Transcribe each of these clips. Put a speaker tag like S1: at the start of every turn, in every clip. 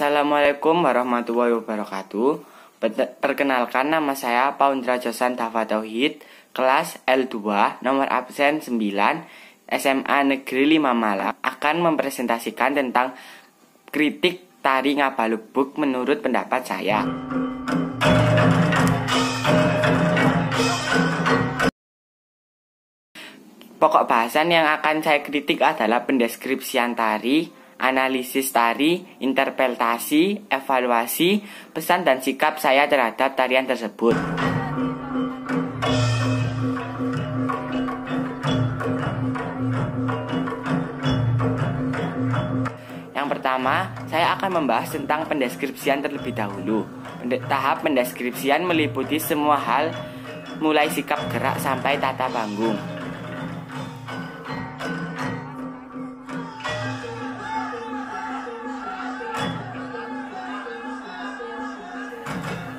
S1: Assalamualaikum warahmatullahi wabarakatuh. Perkenalkan, nama saya Paundra Josan Dafa Tauhid, kelas L2, nomor absen 9, SMA Negeri 5 Malang, akan mempresentasikan tentang kritik tari Ngabalubuk menurut pendapat saya. Pokok bahasan yang akan saya kritik adalah pendeskripsian tari, analisis tari, interpretasi, evaluasi, pesan dan sikap saya terhadap tarian tersebut. Yang pertama, saya akan membahas tentang pendeskripsian terlebih dahulu. Tahap pendeskripsian meliputi semua hal, mulai sikap gerak sampai tata panggung.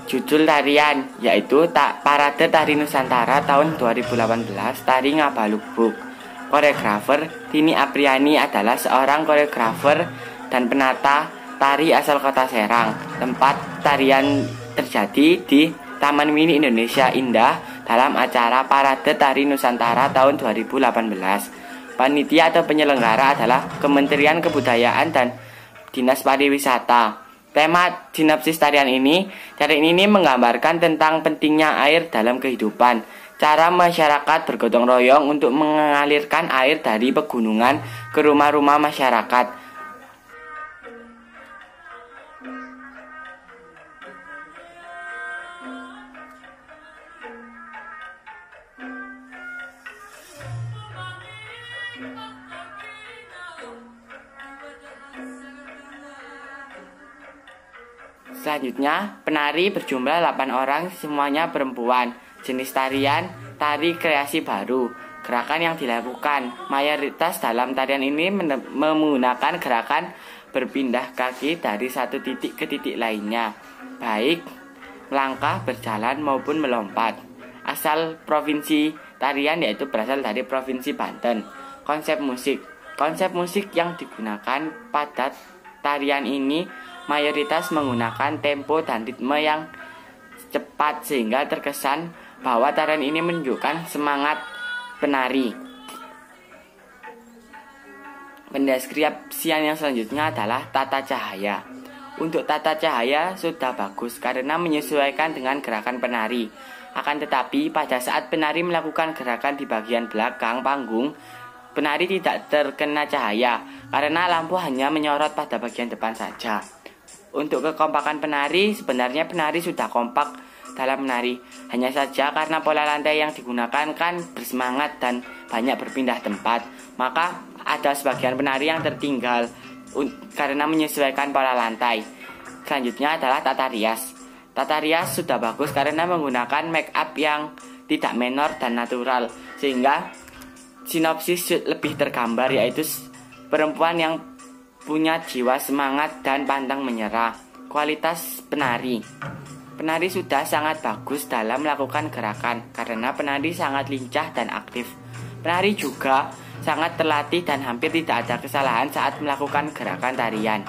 S1: Judul tarian yaitu Parade Tari Nusantara tahun 2018 Tari Ngabalubuk. Koreografer Tini Apriani adalah seorang koreografer dan penata tari asal kota Serang. Tempat tarian terjadi di Taman Mini Indonesia Indah dalam acara Parade Tari Nusantara tahun 2018. Panitia atau penyelenggara adalah Kementerian Kebudayaan dan Dinas Pariwisata. Tema sinopsis tarian ini menggambarkan tentang pentingnya air dalam kehidupan. Cara masyarakat bergotong royong untuk mengalirkan air dari pegunungan ke rumah-rumah masyarakat. Selanjutnya, penari berjumlah 8 orang, semuanya perempuan. Jenis tarian, tari kreasi baru. Gerakan yang dilakukan, mayoritas dalam tarian ini menggunakan gerakan berpindah kaki dari satu titik ke titik lainnya, baik melangkah, berjalan, maupun melompat. Asal provinsi tarian yaitu berasal dari Provinsi Banten. Konsep musik yang digunakan pada tarian ini mayoritas menggunakan tempo dan ritme yang cepat sehingga terkesan bahwa tarian ini menunjukkan semangat penari. Pendeskripsian yang selanjutnya adalah tata cahaya. Untuk tata cahaya sudah bagus karena menyesuaikan dengan gerakan penari. Akan tetapi pada saat penari melakukan gerakan di bagian belakang panggung, penari tidak terkena cahaya karena lampu hanya menyorot pada bagian depan saja. Untuk kekompakan penari, sebenarnya penari sudah kompak dalam menari. Hanya saja karena pola lantai yang digunakan kan bersemangat dan banyak berpindah tempat, maka ada sebagian penari yang tertinggal karena menyesuaikan pola lantai. Selanjutnya adalah tata rias. Tata rias sudah bagus karena menggunakan make up yang tidak menor dan natural, sehingga sinopsis lebih tergambar, yaitu perempuan yang punya jiwa semangat dan pantang menyerah. Kualitas penari. Penari sudah sangat bagus dalam melakukan gerakan karena penari sangat lincah dan aktif. Penari juga sangat terlatih dan hampir tidak ada kesalahan saat melakukan gerakan tarian.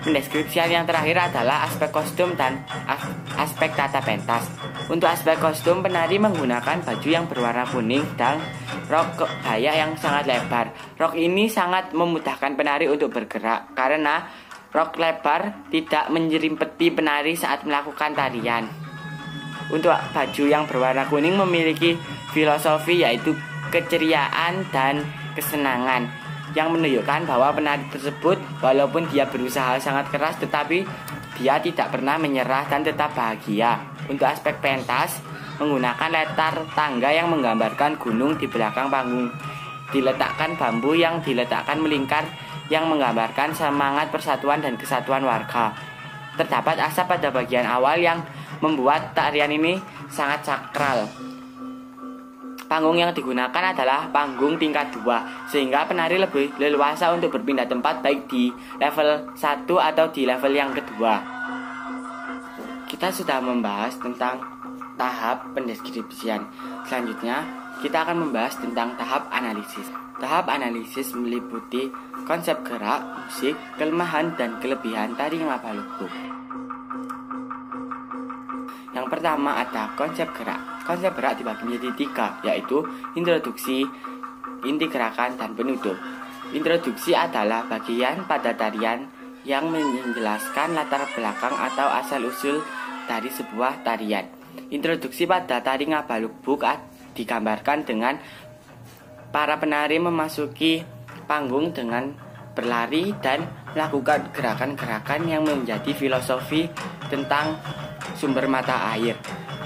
S1: Pendeskripsian yang terakhir adalah aspek kostum dan aspek tata pentas. Untuk aspek kostum, penari menggunakan baju yang berwarna kuning dan rok kebaya yang sangat lebar. Rok ini sangat memudahkan penari untuk bergerak karena rok lebar tidak menyerimpeti penari saat melakukan tarian. Untuk baju yang berwarna kuning memiliki filosofi yaitu keceriaan dan kesenangan, yang menunjukkan bahwa penari tersebut walaupun dia berusaha sangat keras tetapi dia tidak pernah menyerah dan tetap bahagia. Untuk aspek pentas, menggunakan letter tangga yang menggambarkan gunung di belakang panggung. Diletakkan bambu yang diletakkan melingkar yang menggambarkan semangat persatuan dan kesatuan warga. Terdapat asap pada bagian awal yang membuat tarian ini sangat sakral. Panggung yang digunakan adalah panggung tingkat 2, sehingga penari lebih leluasa untuk berpindah tempat baik di level 1 atau di level yang kedua. Kita sudah membahas tentang tahap pendeskripsian. Selanjutnya, kita akan membahas tentang tahap analisis. Tahap analisis meliputi konsep gerak, musik, kelemahan dan kelebihan tari Ngabalukbuk. Yang pertama ada konsep gerak. Konsep gerak dibagi menjadi 3, yaitu introduksi, inti gerakan, dan penutup. Introduksi adalah bagian pada tarian yang menjelaskan latar belakang atau asal-usul dari sebuah tarian. Introduksi pada tari Ngabalukbuk digambarkan dengan para penari memasuki panggung dengan berlari dan melakukan gerakan-gerakan yang menjadi filosofi tentang sumber mata air.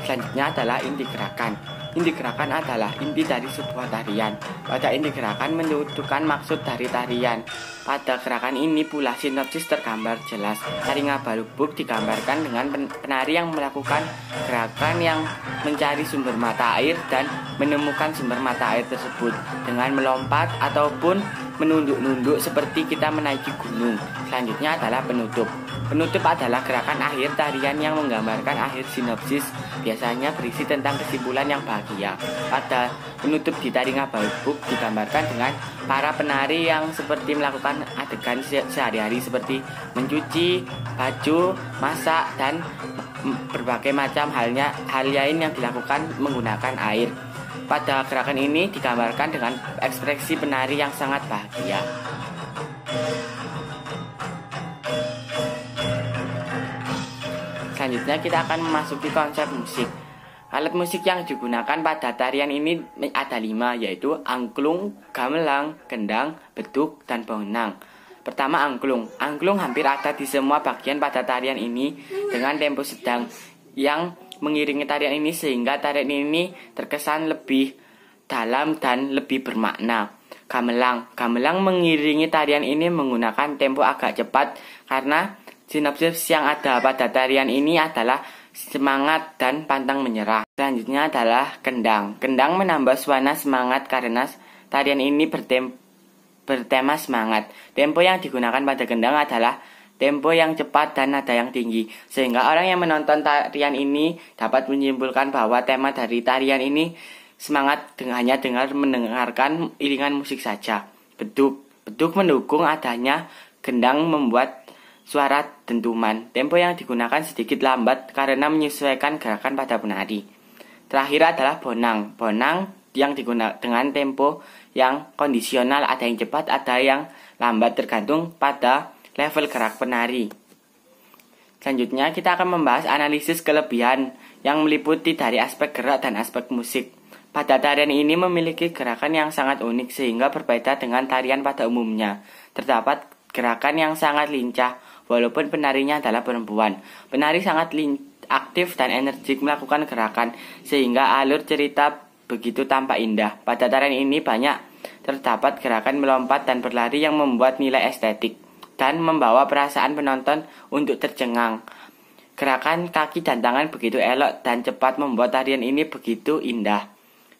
S1: Selanjutnya adalah inti gerakan. Inti gerakan adalah inti dari sebuah tarian. Pada inti gerakan menunjukkan maksud dari tarian. Pada gerakan ini pula sinopsis tergambar jelas. Tari Ngabalukbuk digambarkan dengan penari yang melakukan gerakan yang mencari sumber mata air dan menemukan sumber mata air tersebut dengan melompat ataupun menunduk-nunduk seperti kita menaiki gunung. Selanjutnya adalah penutup. Penutup adalah gerakan akhir tarian yang menggambarkan akhir sinopsis, biasanya berisi tentang kesimpulan yang bahagia. Pada penutup di tari Ngabalukbuk digambarkan dengan para penari yang seperti melakukan adegan sehari-hari seperti mencuci baju, masak, dan berbagai macam hal lain yang dilakukan menggunakan air. Pada gerakan ini digambarkan dengan ekspresi penari yang sangat bahagia. Selanjutnya kita akan memasuki konsep musik. Alat musik yang digunakan pada tarian ini ada 5, yaitu angklung, gamelan, kendang, beduk, dan bonang. Pertama, angklung. Angklung hampir ada di semua bagian pada tarian ini dengan tempo sedang yang mengiringi tarian ini sehingga tarian ini terkesan lebih dalam dan lebih bermakna. Gamelan. Gamelan mengiringi tarian ini menggunakan tempo agak cepat karena sinopsis yang ada pada tarian ini adalah semangat dan pantang menyerah. Selanjutnya adalah kendang. Kendang menambah suasana semangat karena tarian ini bertema semangat. Tempo yang digunakan pada kendang adalah tempo yang cepat dan nada yang tinggi, sehingga orang yang menonton tarian ini dapat menyimpulkan bahwa tema dari tarian ini semangat hanya mendengarkan iringan musik saja. Beduk. Beduk mendukung adanya kendang membuat suara dentuman. Tempo yang digunakan sedikit lambat karena menyesuaikan gerakan pada penari. Terakhir adalah bonang. Bonang yang digunakan dengan tempo yang kondisional, ada yang cepat, ada yang lambat tergantung pada level gerak penari. Selanjutnya kita akan membahas analisis kelebihan yang meliputi dari aspek gerak dan aspek musik. Pada tarian ini memiliki gerakan yang sangat unik sehingga berbeda dengan tarian pada umumnya. Terdapat gerakan yang sangat lincah walaupun penarinya adalah perempuan. Penari sangat aktif dan energik melakukan gerakan sehingga alur cerita begitu tampak indah. Pada tarian ini banyak terdapat gerakan melompat dan berlari yang membuat nilai estetik dan membawa perasaan penonton untuk tercengang. Gerakan kaki dan tangan begitu elok dan cepat membuat tarian ini begitu indah.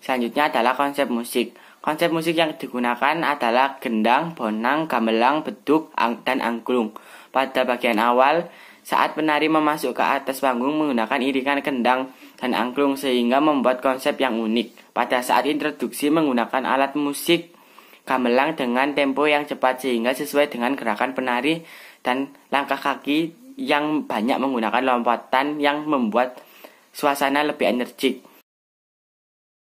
S1: Selanjutnya adalah konsep musik. Konsep musik yang digunakan adalah gendang, bonang, gamelan, beduk, dan angklung. Pada bagian awal, saat penari memasuk ke atas panggung menggunakan iringan kendang dan angklung sehingga membuat konsep yang unik. Pada saat introduksi menggunakan alat musik gamelan dengan tempo yang cepat sehingga sesuai dengan gerakan penari dan langkah kaki yang banyak menggunakan lompatan yang membuat suasana lebih energik.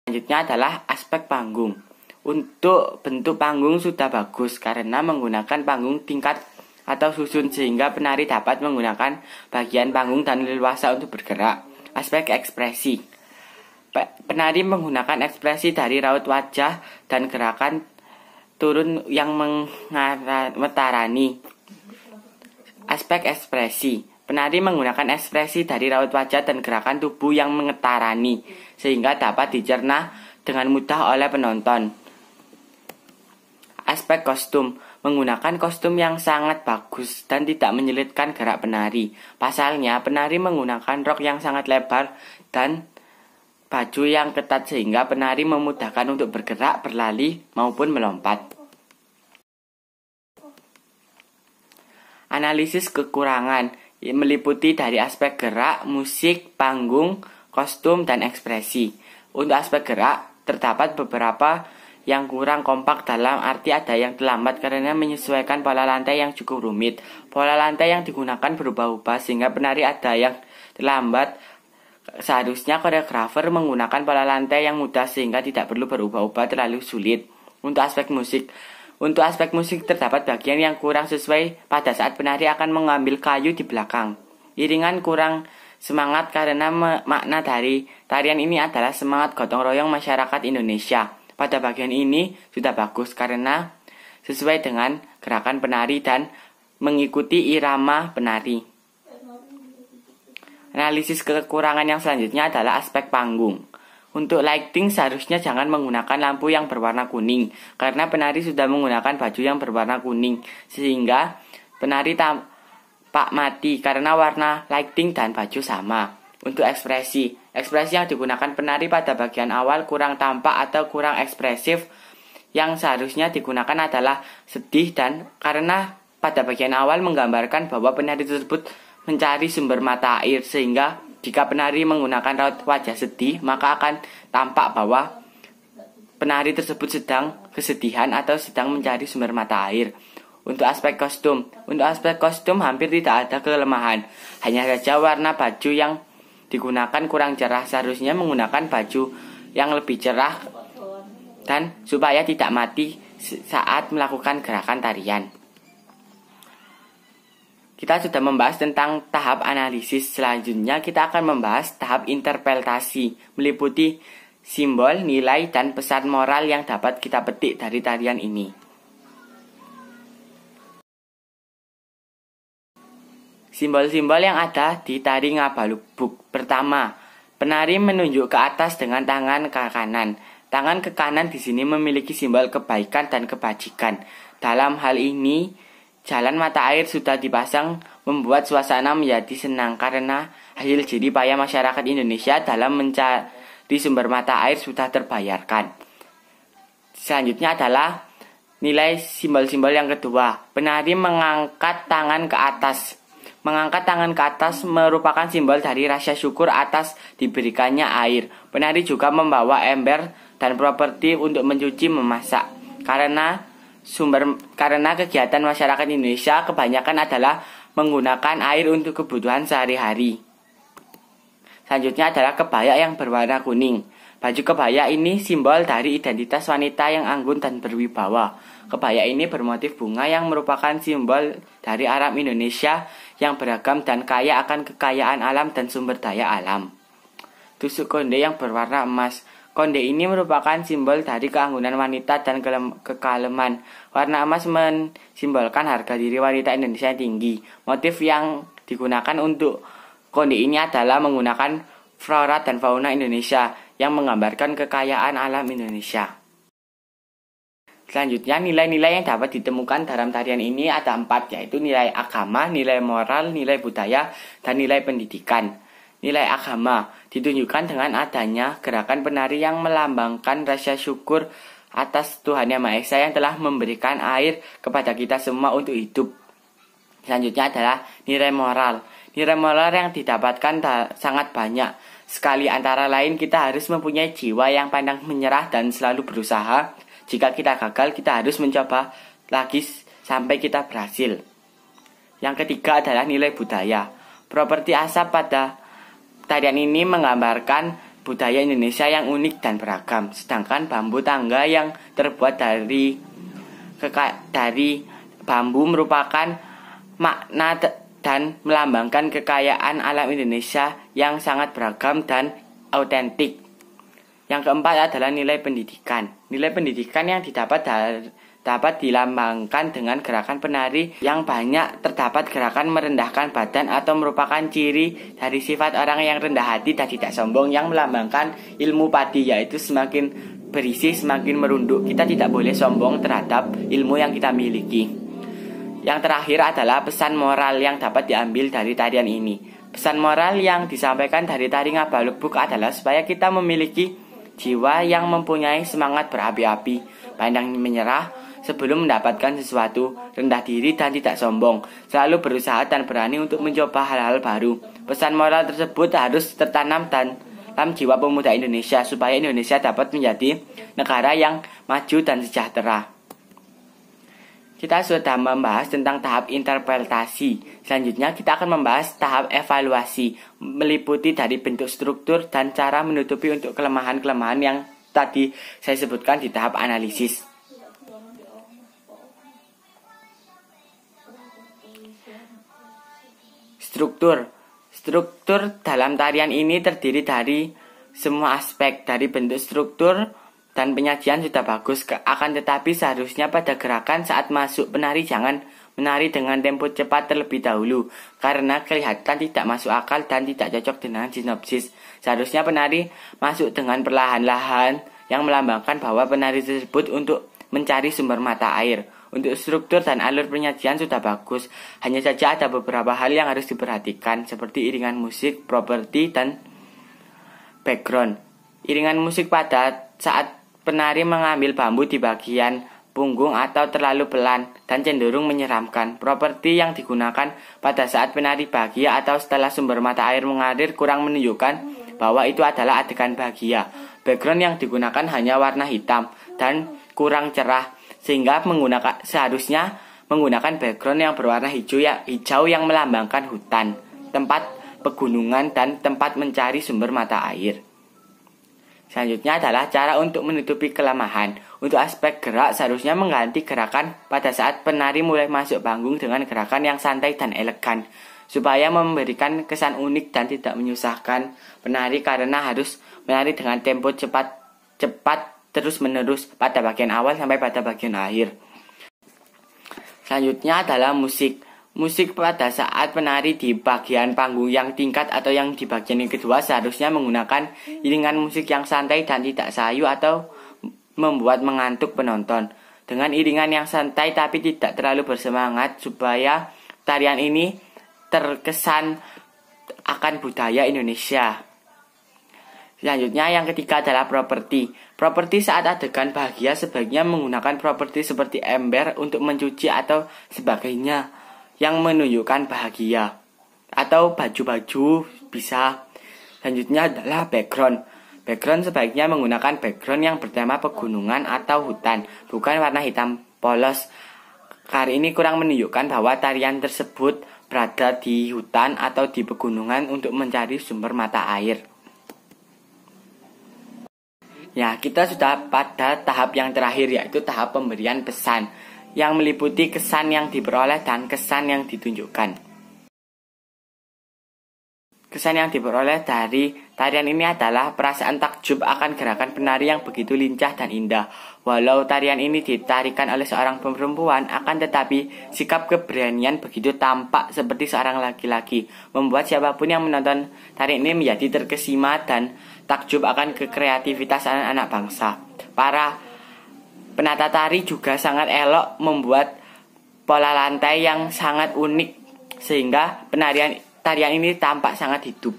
S1: Selanjutnya adalah aspek panggung. Untuk bentuk panggung sudah bagus karena menggunakan panggung tingkat atau susun sehingga penari dapat menggunakan bagian panggung dan leluasa untuk bergerak. Aspek ekspresi. Penari menggunakan ekspresi dari raut wajah dan gerakan turun yang mengetarani. Aspek ekspresi. Penari menggunakan ekspresi dari raut wajah dan gerakan tubuh yang mengetarani sehingga dapat dicerna dengan mudah oleh penonton. Aspek kostum. Menggunakan kostum yang sangat bagus dan tidak menyulitkan gerak penari. Pasalnya, penari menggunakan rok yang sangat lebar dan baju yang ketat sehingga penari memudahkan untuk bergerak, berlari, maupun melompat. Analisis kekurangan meliputi dari aspek gerak, musik, panggung, kostum, dan ekspresi. Untuk aspek gerak, terdapat beberapa yang kurang kompak, dalam arti ada yang terlambat karena menyesuaikan pola lantai yang cukup rumit. Pola lantai yang digunakan berubah-ubah sehingga penari ada yang terlambat. Seharusnya koreografer menggunakan pola lantai yang mudah sehingga tidak perlu berubah-ubah terlalu sulit. Untuk aspek musik terdapat bagian yang kurang sesuai pada saat penari akan mengambil kayu di belakang. Iringan kurang semangat karena makna dari tarian ini adalah semangat gotong royong masyarakat Indonesia. Pada bagian ini sudah bagus karena sesuai dengan gerakan penari dan mengikuti irama penari. Analisis kekurangan yang selanjutnya adalah aspek panggung. Untuk lighting seharusnya jangan menggunakan lampu yang berwarna kuning karena penari sudah menggunakan baju yang berwarna kuning sehingga penari tampak mati karena warna lighting dan baju sama. Untuk ekspresi yang digunakan penari pada bagian awal kurang tampak atau kurang ekspresif. Yang seharusnya digunakan adalah sedih dan karena pada bagian awal menggambarkan bahwa penari tersebut mencari sumber mata air sehingga jika penari menggunakan raut wajah sedih, maka akan tampak bahwa penari tersebut sedang kesedihan atau sedang mencari sumber mata air. Untuk aspek kostum hampir tidak ada kelemahan. Hanya saja warna baju yang digunakan kurang cerah, seharusnya menggunakan baju yang lebih cerah dan supaya tidak mati saat melakukan gerakan tarian. Kita sudah membahas tentang tahap analisis. Selanjutnya kita akan membahas tahap interpretasi, meliputi simbol, nilai, dan pesan moral yang dapat kita petik dari tarian ini. Simbol-simbol yang ada di tari Ngabalubuk. Pertama, penari menunjuk ke atas dengan tangan ke kanan. Tangan ke kanan di sini memiliki simbol kebaikan dan kebajikan. Dalam hal ini, jalan mata air sudah dipasang membuat suasana menjadi senang karena hasil jerih payah masyarakat Indonesia dalam mencari sumber mata air sudah terbayarkan. Selanjutnya adalah nilai simbol-simbol yang kedua. Penari mengangkat tangan ke atas. Mengangkat tangan ke atas merupakan simbol dari rasa syukur atas diberikannya air. Penari juga membawa ember dan properti untuk mencuci memasak. Karena kegiatan masyarakat Indonesia kebanyakan adalah menggunakan air untuk kebutuhan sehari-hari. Selanjutnya adalah kebaya yang berwarna kuning. Baju kebaya ini simbol dari identitas wanita yang anggun dan berwibawa. Kebaya ini bermotif bunga yang merupakan simbol dari alam Indonesia yang beragam dan kaya akan kekayaan alam dan sumber daya alam. Tusuk konde yang berwarna emas. Konde ini merupakan simbol dari keanggunan wanita dan kekaleman. Warna emas mensimbolkan harga diri wanita Indonesia yang tinggi. Motif yang digunakan untuk konde ini adalah menggunakan flora dan fauna Indonesia yang menggambarkan kekayaan alam Indonesia. Selanjutnya, nilai-nilai yang dapat ditemukan dalam tarian ini ada 4, yaitu nilai agama, nilai moral, nilai budaya, dan nilai pendidikan. Nilai agama ditunjukkan dengan adanya gerakan penari yang melambangkan rasa syukur atas Tuhan Yang Maha Esa yang telah memberikan air kepada kita semua untuk hidup. Selanjutnya adalah nilai moral. Nilai moral yang didapatkan sangat banyak. Sekali antara lain kita harus mempunyai jiwa yang pantang menyerah dan selalu berusaha. Jika kita gagal, kita harus mencoba lagi sampai kita berhasil. Yang ketiga adalah nilai budaya. Properti asap pada tarian ini menggambarkan budaya Indonesia yang unik dan beragam. Sedangkan bambu tangga yang terbuat dari bambu merupakan makna dan melambangkan kekayaan alam Indonesia yang sangat beragam dan autentik. Yang keempat adalah nilai pendidikan. Nilai pendidikan yang dapat dilambangkan dengan gerakan penari yang banyak terdapat gerakan merendahkan badan atau merupakan ciri dari sifat orang yang rendah hati dan tidak sombong yang melambangkan ilmu padi, yaitu semakin berisi semakin merunduk. Kita tidak boleh sombong terhadap ilmu yang kita miliki. Yang terakhir adalah pesan moral yang dapat diambil dari tarian ini. Pesan moral yang disampaikan dari tari Ngabalubuk adalah supaya kita memiliki jiwa yang mempunyai semangat berapi-api, pantang menyerah sebelum mendapatkan sesuatu, rendah diri dan tidak sombong, selalu berusaha dan berani untuk mencoba hal-hal baru. Pesan moral tersebut harus tertanam dan dalam jiwa pemuda Indonesia supaya Indonesia dapat menjadi negara yang maju dan sejahtera. Kita sudah membahas tentang tahap interpretasi. Selanjutnya kita akan membahas tahap evaluasi, meliputi dari bentuk struktur dan cara menutupi untuk kelemahan-kelemahan yang tadi saya sebutkan di tahap analisis. Struktur dalam tarian ini terdiri dari semua aspek. Dari bentuk struktur dan penyajian sudah bagus, akan tetapi seharusnya pada gerakan saat masuk penari jangan menari dengan tempo cepat terlebih dahulu, karena kelihatan tidak masuk akal dan tidak cocok dengan sinopsis. Seharusnya penari masuk dengan perlahan-lahan yang melambangkan bahwa penari tersebut untuk mencari sumber mata air. Untuk struktur dan alur penyajian sudah bagus, hanya saja ada beberapa hal yang harus diperhatikan, seperti iringan musik, properti, dan background. Iringan musik pada saat penari mengambil bambu di bagian punggung atau terlalu pelan dan cenderung menyeramkan. Properti yang digunakan pada saat penari bahagia atau setelah sumber mata air mengalir kurang menunjukkan bahwa itu adalah adegan bahagia. Background yang digunakan hanya warna hitam dan kurang cerah, sehingga seharusnya menggunakan background yang berwarna hijau yang melambangkan hutan, tempat pegunungan, dan tempat mencari sumber mata air. Selanjutnya adalah cara untuk menutupi kelemahan. Untuk aspek gerak seharusnya mengganti gerakan pada saat penari mulai masuk panggung dengan gerakan yang santai dan elegan, supaya memberikan kesan unik dan tidak menyusahkan penari karena harus menari dengan tempo cepat terus-menerus pada bagian awal sampai pada bagian akhir. Selanjutnya adalah musik. Musik pada saat penari di bagian panggung yang tingkat atau yang di bagian yang kedua seharusnya menggunakan iringan musik yang santai dan tidak sayu atau membuat mengantuk penonton. Dengan iringan yang santai tapi tidak terlalu bersemangat supaya tarian ini terkesan akan budaya Indonesia. Selanjutnya yang ketiga adalah properti. Properti saat adegan bahagia sebaiknya menggunakan properti seperti ember untuk mencuci atau sebagainya yang menunjukkan bahagia, atau baju-baju bisa. Selanjutnya adalah background. Background sebaiknya menggunakan background yang bertema pegunungan atau hutan, bukan warna hitam polos. Karena ini kurang menunjukkan bahwa tarian tersebut berada di hutan atau di pegunungan untuk mencari sumber mata air. Ya, kita sudah pada tahap yang terakhir, yaitu tahap pemberian pesan, yang meliputi kesan yang diperoleh dan kesan yang ditunjukkan. Kesan yang diperoleh dari tarian ini adalah perasaan takjub akan gerakan penari yang begitu lincah dan indah. Walau tarian ini ditarikan oleh seorang perempuan, akan tetapi sikap keberanian begitu tampak seperti seorang laki-laki, membuat siapapun yang menonton tarian ini menjadi terkesima dan takjub akan kekreativitas anak-anak bangsa. Para penata tari juga sangat elok membuat pola lantai yang sangat unik, sehingga tarian ini tampak sangat hidup.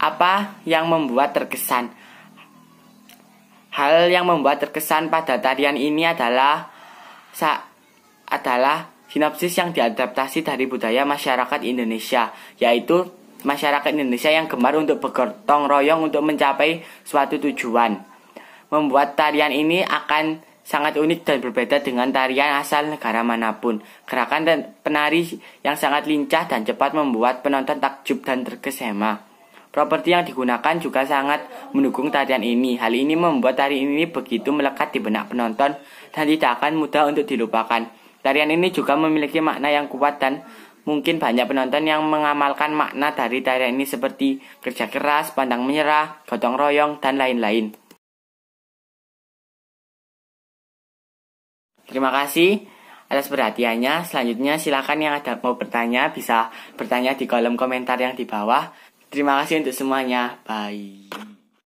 S1: Apa yang membuat terkesan? Hal yang membuat terkesan pada tarian ini adalah sinopsis yang diadaptasi dari budaya masyarakat Indonesia, yaitu masyarakat Indonesia yang gemar untuk bergotong royong untuk mencapai suatu tujuan. Membuat tarian ini akan sangat unik dan berbeda dengan tarian asal negara manapun. Gerakan dan penari yang sangat lincah dan cepat membuat penonton takjub dan terkesima. Properti yang digunakan juga sangat mendukung tarian ini. Hal ini membuat tarian ini begitu melekat di benak penonton dan tidak akan mudah untuk dilupakan. Tarian ini juga memiliki makna yang kuat dan mungkin banyak penonton yang mengamalkan makna dari tarian ini seperti kerja keras, pantang menyerah, gotong royong, dan lain-lain. Terima kasih atas perhatiannya. Selanjutnya silakan yang ada mau bertanya bisa bertanya di kolom komentar yang di bawah. Terima kasih untuk semuanya. Bye.